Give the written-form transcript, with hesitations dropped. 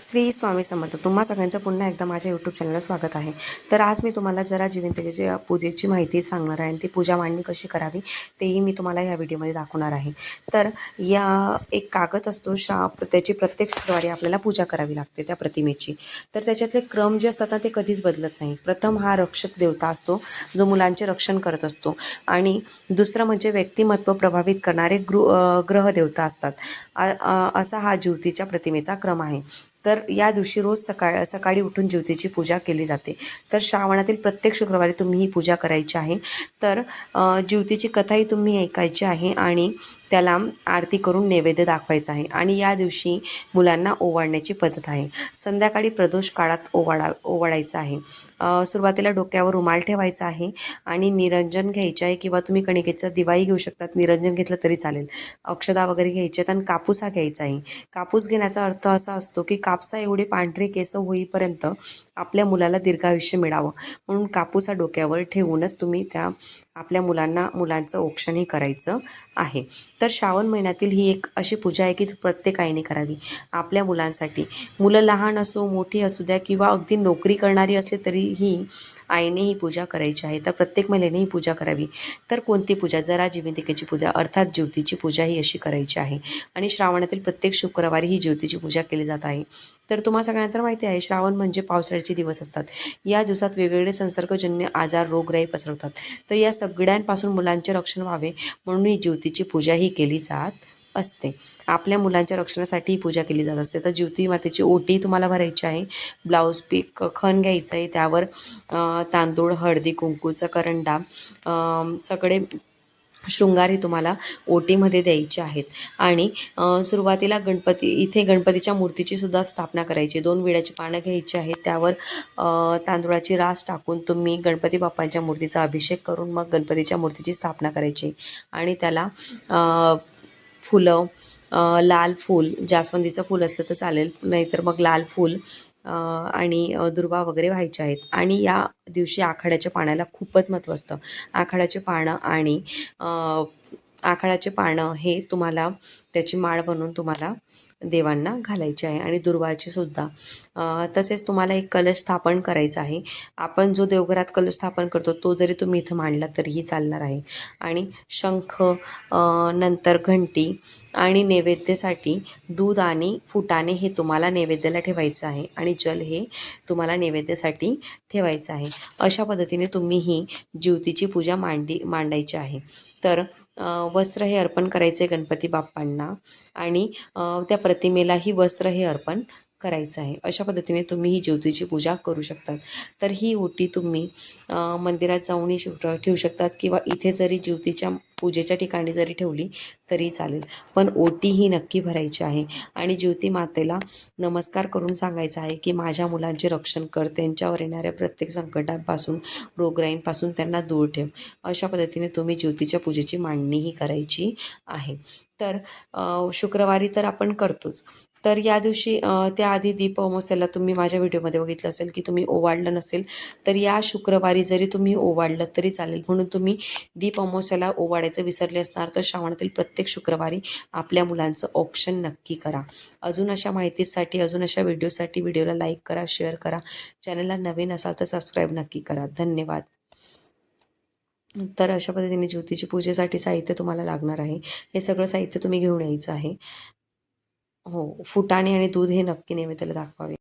श्री स्वामी समर्थ. तुम्हा सगळ्यांचं पुन्हा एकदा माझ्या यूट्यूब चॅनलला स्वागत आहे. तर आज मी तुम्हाला जरा जिवंततेची पूजेची माहिती सांगणार आहे आणि ती पूजा मांडणी कशी करावी तेही मी तुम्हाला ह्या व्हिडिओमध्ये दाखवणार आहे. तर या एक कागद असतो, त्याची प्रत्येक शुक्रवारी आपल्याला पूजा करावी लागते त्या प्रतिमेची. तर त्याच्यातले क्रम जे असतात ना ते कधीच बदलत नाही. प्रथम हा रक्षक देवता असतो जो मुलांचे रक्षण करत असतो आणि दुसरं म्हणजे व्यक्तिमत्व प्रभावित करणारे ग्रह देवता असतात. असा हा ज्योतीच्या प्रतिमेचा क्रम आहे. तर या दिवशी रोज सकाळी उठून ज्योतीची पूजा केली जाते. तर श्रावणातील प्रत्येक शुक्रवारी तुम्ही ही पूजा करायची आहे. तर ज्योतीची कथाही तुम्ही ऐकायची आहे आणि त्याला आरती करून नैवेद्य दाखवायचा आहे. आणि या दिवशी मुलांना ओवाळण्याची पद्धत आहे. संध्याकाळी प्रदोष काळात ओवाळायचं आहे. सुरुवातीला डोक्यावर रुमाल ठेवायचा आहे आणि निरंजन घ्यायचं आहे किंवा तुम्ही कणिकेचा दिवाही घेऊ शकतात. निरंजन घेतलं तरी चालेल. अक्षदा वगैरे घ्यायचे आणि कापूस हा घ्यायचा आहे. कापूस घेण्याचा अर्थ असा असतो की कापसा एवढे पांढरे केस होईपर्यंत आपल्या मुलाला दीर्घायुष्य मिळावं म्हणून कापूस हा डोक्यावर ठेवूनच तुम्ही त्या आपल्या मुलांचं औक्षणही करायचं आहे. तर श्रावण महिन्यातील ही एक अशी पूजा आहे की प्रत्येक आईने करावी आपल्या मुलांसाठी. मुलं लहान असो मोठी असू द्या किंवा अगदी नोकरी करणारी असली तरीही आईने ही पूजा करायची आहे. तर प्रत्येक महिलेने ही पूजा करावी. तर कोणती पूजा? जरा जिवंतिकेची पूजा अर्थात ज्योतीची पूजा ही अशी करायची आहे. आणि श्रावणातील प्रत्येक शुक्रवारी ही ज्योतीची पूजा केली जात आहे. तर तुम्हाला सगळ्यांना तर माहिती आहे श्रावण म्हणजे पावसाळ्याचे दिवस असतात. या दिवसात वेगवेगळे संसर्गजन्य आजार रोगराई पसरवतात. तर या सगळ्यांपासून मुलांचे रक्षण व्हावे म्हणून ही ज्योतीची पूजा ही केली जात असते. आपल्या मुलांच्या रक्षणासाठी ही पूजा केली जात असते. तर ज्योती मातेची ओटी तुम्हाला भरायची आहे. ब्लाऊज पीक खण घ्यायचं आहे. त्यावर तांदूळ हळदी कुंकूचा करंडा सगळे शृंगारी तुम्हाला ओटीमध्ये द्यायचे आहेत. आणि सुरुवातीला इथे गणपतीच्या मूर्तीची सुद्धा स्थापना करायची. 2 विड्याची पानं घ्यायची आहेत. त्यावर तांदूळाची रास टाकून तुम्ही गणपती बाप्पांच्या मूर्तीचा अभिषेक करून मग गणपतीच्या मूर्तीची स्थापना करायची आणि त्याला फुलं, लाल फूल, जास्वंदीचं फूल असलं तर चालेल, नाहीतर मग लाल फूल आणि दुर्वा वगैरे व्हायचे आहेत. आणि या दिवशी आखाड्याच्या पाण्याला खूपच महत्त्व असतं. आखाड्याचे पानं आणि आखाड्याचे पानं हे तुम्हाला त्याची माळ बनवून तुम्हाला देवांना घालायची आहे आणि दुर्वाची सुद्धा. तसेच तुम्हाला एक कलश स्थापन करायचा आहे. आपण जो देवघरात कलश स्थापन करतो तो जरी तुम्ही इथं मांडला तरीही चालणार आहे. आणि शंख, नंतर घंटी आणि नैवेद्यासाठी दूध आणि फुटाणे हे तुम्हाला नैवेद्याला ठेवायचं आहे आणि जल हे तुम्हाला नैवेद्यासाठी ठेवायचं आहे. अशा पद्धतीने तुम्ही ही ज्योतीची पूजा मांडायची आहे. तर वस्त्र हे अर्पण करायचे गणपती बाप्पांना आणि त्या प्रतिमेलाही वस्त्र हे अर्पण करायचं आहे. अशा पद्धतीने तुम्ही ही ज्योतीची पूजा करू शकतात. तर ही ओटी तुम्ही मंदिरात जाऊनही ठेवू शकतात किंवा इथे जरी ज्योतीच्या पूजेच्या ठिकाणी जरी ठेवली तरी चालेल. पण ओटी ही नक्की भरायची आहे आणि ज्योती मातेला नमस्कार करून सांगायचं आहे की माझ्या मुलांचे रक्षण कर, त्यांच्यावर येणाऱ्या प्रत्येक संकटांपासून रोगराईंपासून त्यांना दूर ठेव. अशा पद्धतीने तुम्ही ज्योतीच्या पूजेची मांडणीही करायची आहे. तर शुक्रवारी तर आपण करतोच. तर या दिवशी त्याआधी दीप अमावस्येला तुम्ही माझ्या व्हिडिओमध्ये बघितलं असेल की तुम्ही ओवाळलं नसेल तर या शुक्रवारी जरी तुम्ही ओवाळलं तरी चालेल. म्हणून तुम्ही दीप अमावस्येला ओवाळायचं विसरले असणार तर श्रावणातील प्रत्येक शुक्रवारी आपल्या मुलांचं औक्षण नक्की करा. अजून अशा माहितीसाठी, अजून अशा व्हिडिओसाठी व्हिडिओला लाईक करा, शेअर करा. चॅनलला नवीन असाल तर सबस्क्राईब नक्की करा. धन्यवाद. तर अशा पद्धतीने ज्योतीची पूजेसाठी साहित्य तुम्हाला लागणार आहे. हे सगळं साहित्य तुम्ही घेऊन यायचं आहे. हो, फुटाणे आणि दूध हे नक्की नैवेद्याला दाखवावे.